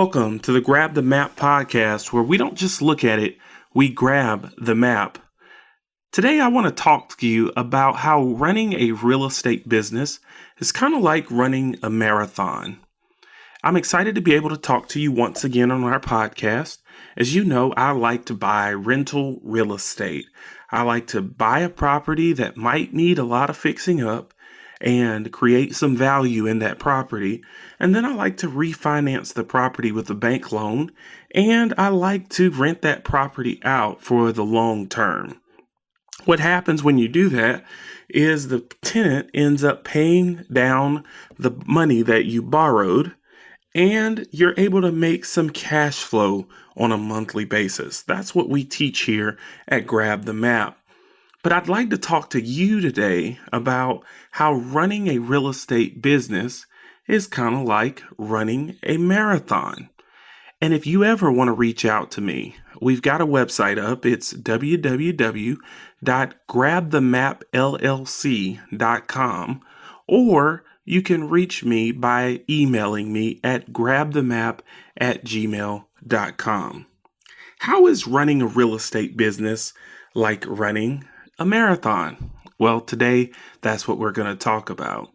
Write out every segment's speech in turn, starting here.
Welcome to the Grab the Map podcast, where we don't just look at it, we grab the map. Today, I want to talk to you about how running a real estate business is kind of like running a marathon. I'm excited to be able to talk to you once again on our podcast. As you know, I like to buy rental real estate. I like to buy a property that might need a lot of fixing up and create some value in that property. And then I like to refinance the property with a bank loan, and I like to rent that property out for the long term. What happens when you do that is the tenant ends up paying down the money that you borrowed, and you're able to make some cash flow on a monthly basis. That's what we teach here at Grab the Map. But I'd like to talk to you today about how running a real estate business is kind of like running a marathon. And if you ever want to reach out to me, we've got a website up. It's www.grabthemapllc.com, or you can reach me by emailing me at grabthemap@gmail.com. How is running a real estate business like running a marathon? Well, today, that's what we're going to talk about.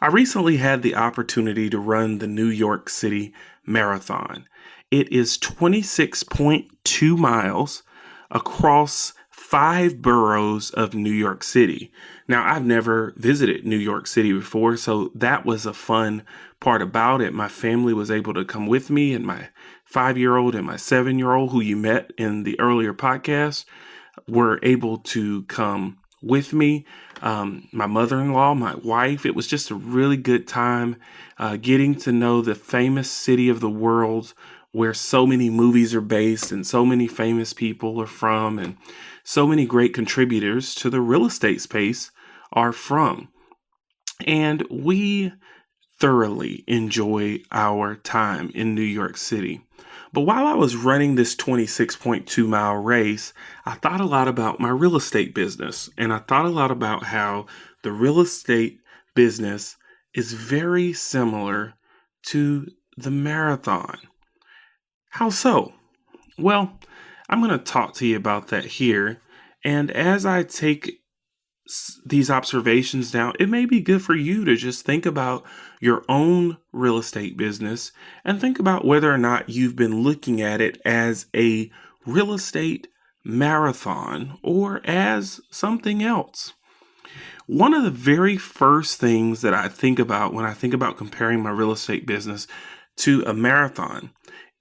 I recently had the opportunity to run the New York City Marathon. It is 26.2 miles across 5 boroughs of New York City. Now, I've never visited New York City before, so that was a fun part about it. My family was able to come with me, and my 5-year-old and my 7-year-old, who you met in the earlier podcast, were able to come with me. My mother-in-law, my wife. It was just a really good time getting to know the famous city of the world where so many movies are based and so many famous people are from, and so many great contributors to the real estate space are from. And we thoroughly enjoy our time in New York City. But while I was running this 26.2 mile race, I thought a lot about my real estate business. And I thought a lot about how the real estate business is very similar to the marathon. How so? Well, I'm going to talk to you about that here. And as I take these observations down, it may be good for you to just think about your own real estate business and think about whether or not you've been looking at it as a real estate marathon or as something else. One of the very first things that I think about when I think about comparing my real estate business to a marathon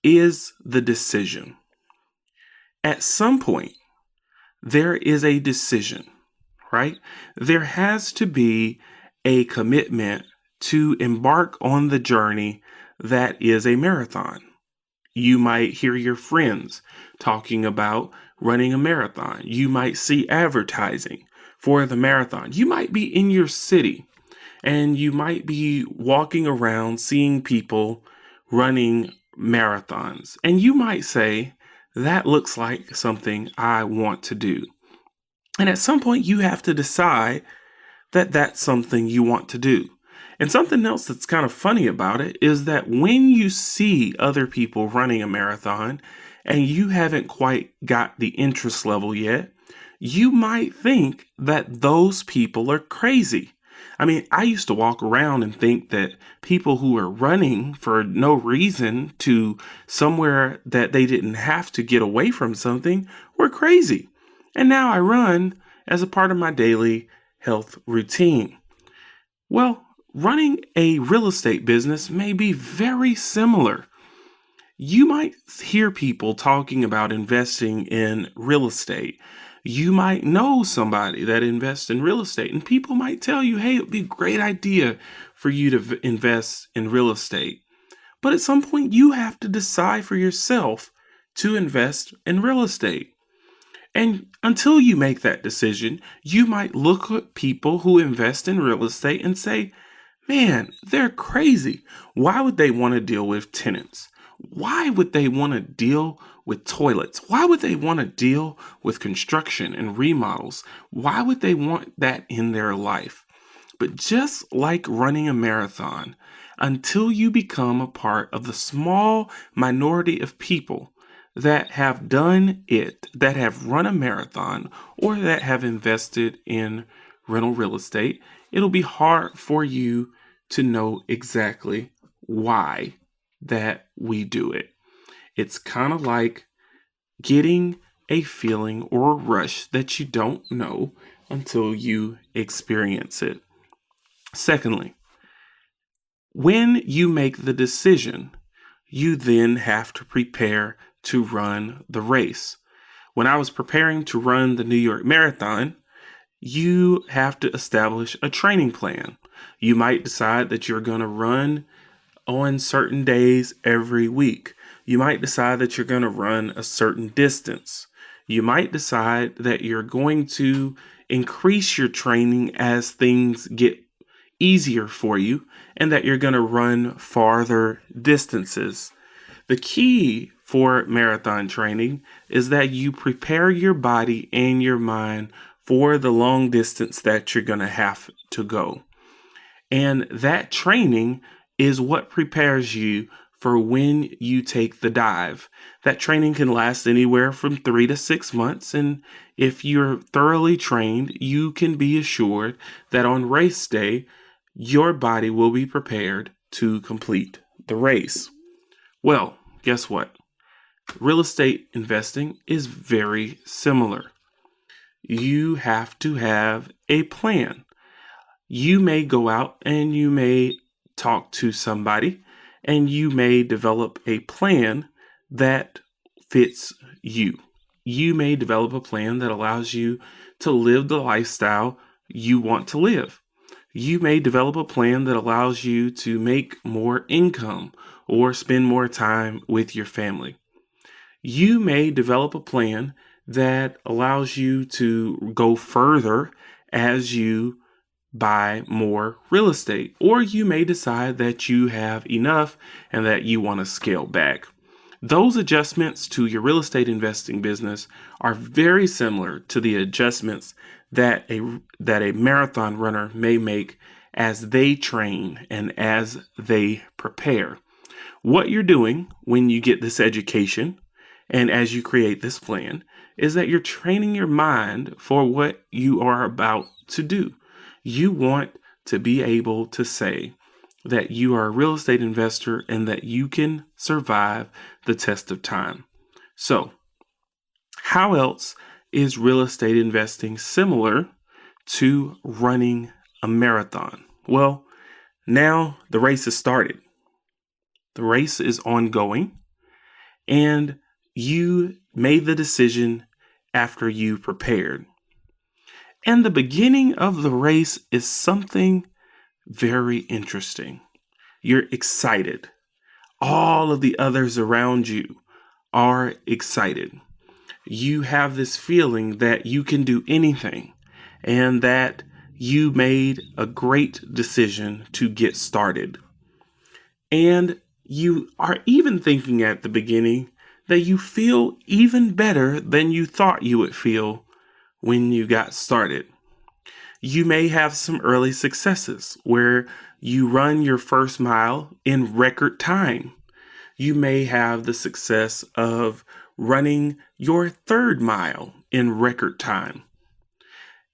is the decision. At some point, there is a decision, right? There has to be a commitment to embark on the journey that is a marathon. You might hear your friends talking about running a marathon. You might see advertising for the marathon. You might be in your city and you might be walking around seeing people running marathons. And you might say, that looks like something I want to do. And at some point, you have to decide that that's something you want to do. And something else that's kind of funny about it is that when you see other people running a marathon and you haven't quite got the interest level yet, you might think that those people are crazy. I mean, I used to walk around and think that people who were running for no reason to somewhere that they didn't have to get away from something were crazy. And now I run as a part of my daily health routine. Well, running a real estate business may be very similar. You might hear people talking about investing in real estate. You might know somebody that invests in real estate, and people might tell you, hey, it'd be a great idea for you to invest in real estate. But at some point, you have to decide for yourself to invest in real estate. And until you make that decision, you might look at people who invest in real estate and say, man, they're crazy. Why would they want to deal with tenants? Why would they want to deal with toilets? Why would they want to deal with construction and remodels? Why would they want that in their life? But just like running a marathon, until you become a part of the small minority of people that have done it, that have run a marathon, or that have invested in rental real estate. It'll be hard for you to know exactly why that we do it. It's kind of like getting a feeling or a rush that you don't know until you experience it. Secondly, when you make the decision, you then have to prepare to run the race. When I was preparing to run the New York Marathon, you have to establish a training plan. You might decide that you're going to run on certain days every week. You might decide that you're going to run a certain distance. You might decide that you're going to increase your training as things get easier for you and that you're going to run farther distances. The key for marathon training is that you prepare your body and your mind for the long distance that you're going to have to go. And that training is what prepares you for when you take the dive. That training can last anywhere from 3 to 6 months. And if you're thoroughly trained, you can be assured that on race day, your body will be prepared to complete the race. Well, guess what? Real estate investing is very similar. You have to have a plan. You may go out and you may talk to somebody and you may develop a plan that fits you. You may develop a plan that allows you to live the lifestyle you want to live. You may develop a plan that allows you to make more income or spend more time with your family. You may develop a plan that allows you to go further as you buy more real estate, or you may decide that you have enough and that you want to scale back. Those adjustments to your real estate investing business are very similar to the adjustments that a marathon runner may make as they train and as they prepare. What you're doing when you get this education and as you create this plan is that you're training your mind for what you are about to do. You want to be able to say that you are a real estate investor and that you can survive the test of time. So, how else is real estate investing similar to running a marathon? Well, now the race has started. The race is ongoing, and you made the decision after you prepared. And the beginning of the race is something very interesting. You're excited. All of the others around you are excited. You have this feeling that you can do anything and that you made a great decision to get started. And you are even thinking at the beginning that you feel even better than you thought you would feel when you got started. You may have some early successes where you run your first mile in record time. You may have the success of running your third mile in record time.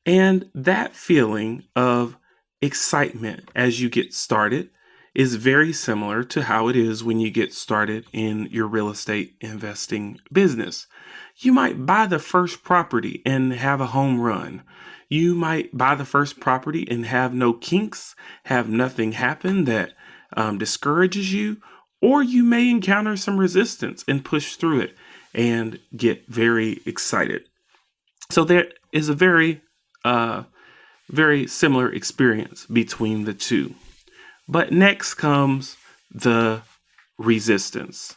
And that feeling of excitement as you get started is very similar to how it is when you get started in your real estate investing business. You might buy the first property and have a home run. You might buy the first property and have no kinks, have nothing happen that discourages you, or you may encounter some resistance and push through it and get very excited. So there is a very similar experience between the two. But next comes the resistance.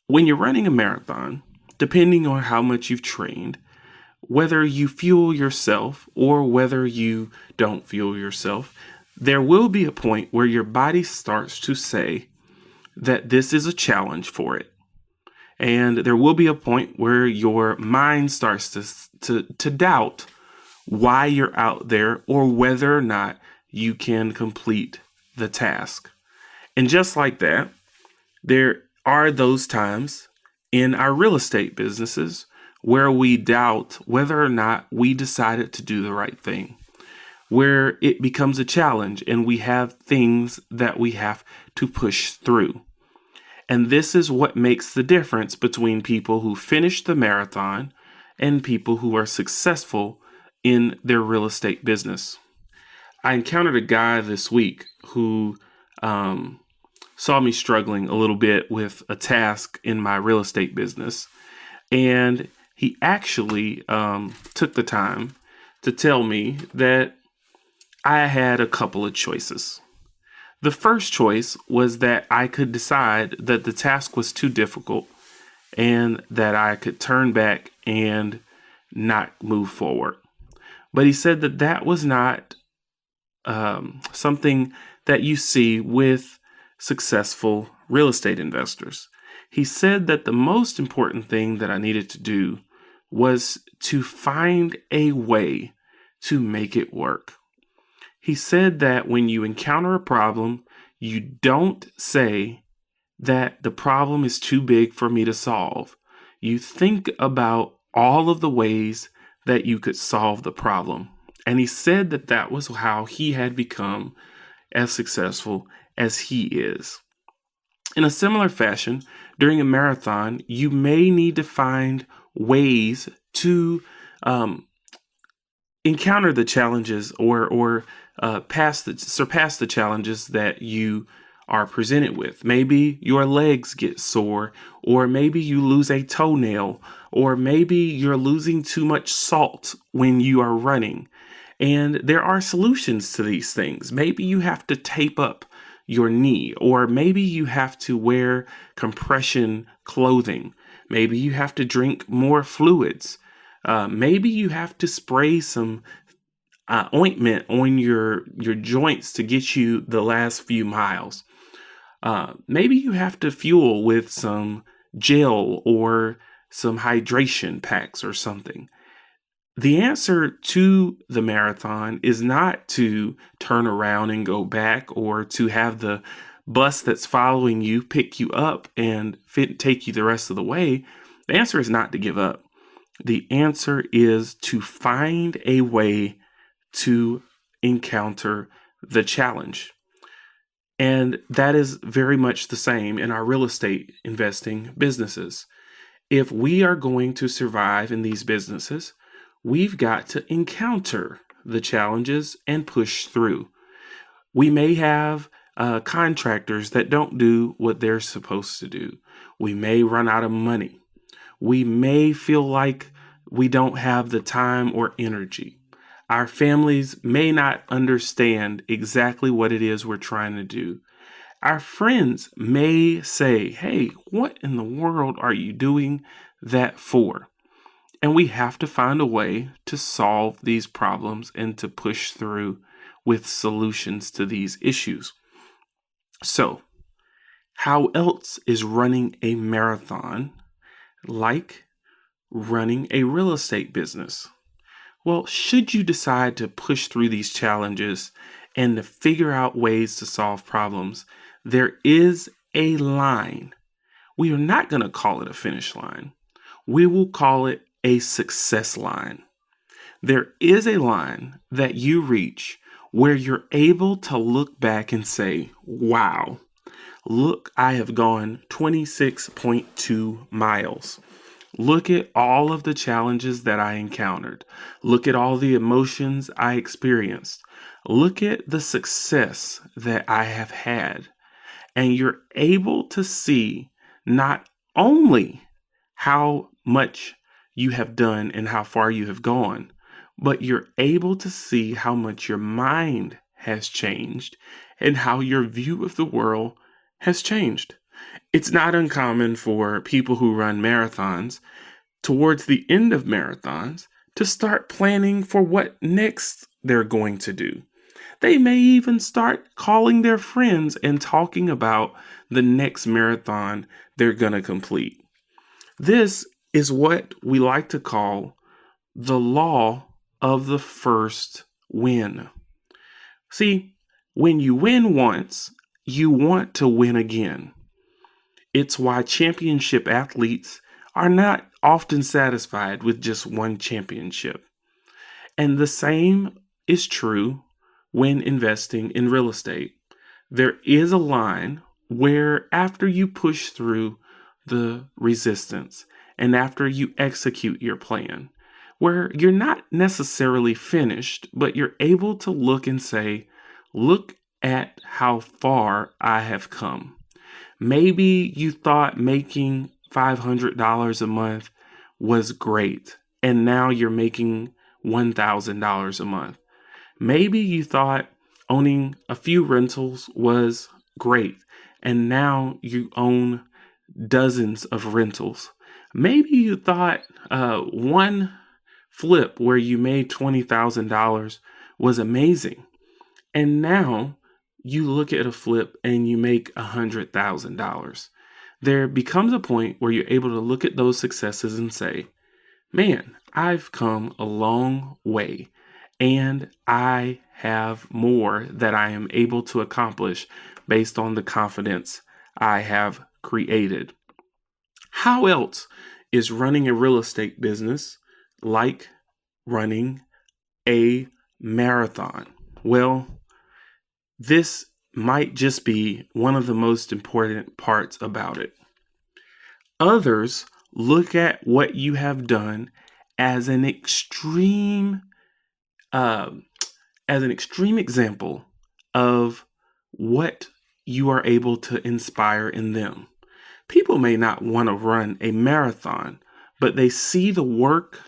When you're running a marathon, depending on how much you've trained, whether you fuel yourself or whether you don't fuel yourself, there will be a point where your body starts to say that this is a challenge for it. And there will be a point where your mind starts to doubt why you're out there or whether or not you can complete the task. And just like that, there are those times in our real estate businesses where we doubt whether or not we decided to do the right thing, where it becomes a challenge and we have things that we have to push through. And this is what makes the difference between people who finish the marathon and people who are successful in their real estate business. I encountered a guy this week who saw me struggling a little bit with a task in my real estate business. And he actually took the time to tell me that I had a couple of choices. The first choice was that I could decide that the task was too difficult and that I could turn back and not move forward. But he said that that was not something that you see with successful real estate investors. He said that the most important thing that I needed to do was to find a way to make it work. He said that when you encounter a problem, you don't say that the problem is too big for me to solve. You think about all of the ways that you could solve the problem. And he said that that was how he had become as successful as he is. In a similar fashion, during a marathon, you may need to find ways to encounter the challenges or surpass the challenges that you are presented with. Maybe your legs get sore, or maybe you lose a toenail, or maybe you're losing too much salt when you are running. And there are solutions to these things. Maybe you have to tape up your knee, or maybe you have to wear compression clothing. Maybe you have to drink more fluids. Maybe you have to spray some ointment on your joints to get you the last few miles. Maybe you have to fuel with some gel or some hydration packs or something. The answer to the marathon is not to turn around and go back, or to have the bus that's following you pick you up and take you the rest of the way. The answer is not to give up. The answer is to find a way to encounter the challenge. And that is very much the same in our real estate investing businesses. If we are going to survive in these businesses, we've got to encounter the challenges and push through. We may have contractors that don't do what they're supposed to do. We may run out of money. We may feel like we don't have the time or energy. Our families may not understand exactly what it is we're trying to do. Our friends may say, "Hey, what in the world are you doing that for?" And we have to find a way to solve these problems and to push through with solutions to these issues. So, how else is running a marathon like running a real estate business? Well, should you decide to push through these challenges and to figure out ways to solve problems, there is a line. We are not going to call it a finish line. We will call it a success line. There is a line that you reach where you're able to look back and say, "Wow, look, I have gone 26.2 miles. Look at all of the challenges that I encountered. Look at all the emotions I experienced. Look at the success that I have had." And you're able to see not only how much you have done and how far you have gone, but you're able to see how much your mind has changed and how your view of the world has changed. It's not uncommon for people who run marathons, towards the end of marathons, to start planning for what next they're going to do. They may even start calling their friends and talking about the next marathon they're going to complete. This is what we like to call the law of the first win. See, When you win once, you want to win again. It's why championship athletes are not often satisfied with just one championship. And the same is true when investing in real estate. There is a line where after you push through the resistance and after you execute your plan, where you're not necessarily finished, but you're able to look and say, look at how far I have come. Maybe you thought making $500 a month was great, and now you're making $1,000 a month. Maybe you thought owning a few rentals was great, and now you own dozens of rentals. Maybe you thought one flip where you made $20,000 was amazing, and now you look at a flip and you make $100,000. There becomes a point where you're able to look at those successes and say, man, I've come a long way and I have more that I am able to accomplish based on the confidence I have created. How else is running a real estate business like running a marathon? Well, this might just be one of the most important parts about it. Others look at what you have done as an extreme example of what you are able to inspire in them. People may not want to run a marathon, but they see the work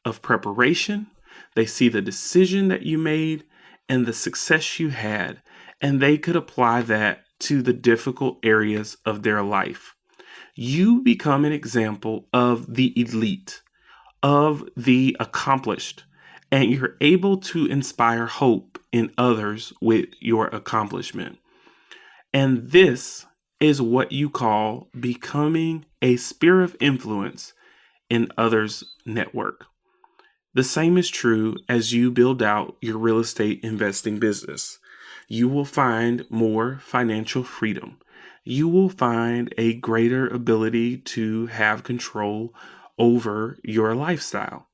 of preparation, they see the decision that you made and the success you had, and they could apply that to the difficult areas of their life. You become an example of the elite, of the accomplished, and you're able to inspire hope in others with your accomplishment. And this is what you call becoming a sphere of influence in others' network. The same is true as you build out your real estate investing business. You will find more financial freedom. You will find a greater ability to have control over your lifestyle.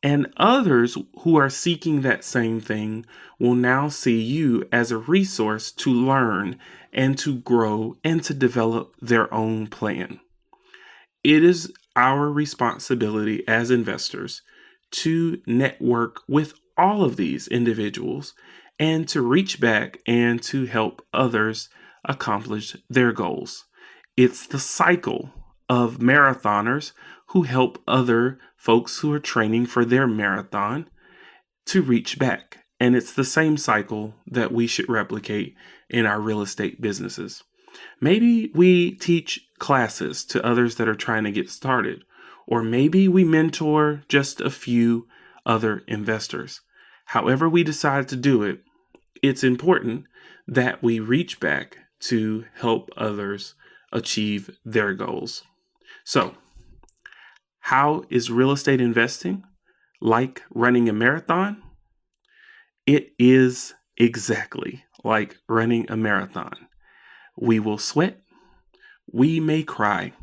And others who are seeking that same thing will now see you as a resource to learn and to grow and to develop their own plan. It is our responsibility as investors to network with all of these individuals and to reach back and to help others accomplish their goals. It's the cycle of marathoners who help other folks who are training for their marathon to reach back. And it's the same cycle that we should replicate in our real estate businesses. Maybe we teach classes to others that are trying to get started, or maybe we mentor just a few other investors. However we decide to do it, it's important that we reach back to help others achieve their goals. So, how is real estate investing like running a marathon? It is exactly like running a marathon. We will sweat. We may cry.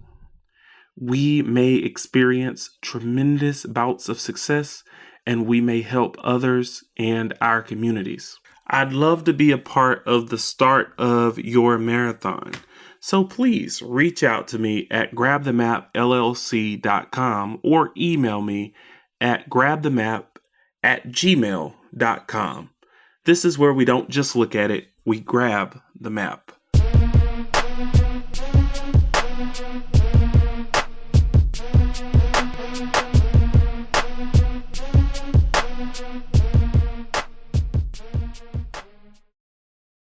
We may experience tremendous bouts of success, and we may help others and our communities. I'd love to be a part of the start of your marathon. So please reach out to me at grabthemapllc.com or email me at grabthemap@gmail.com. This is where we don't just look at it, we grab the map.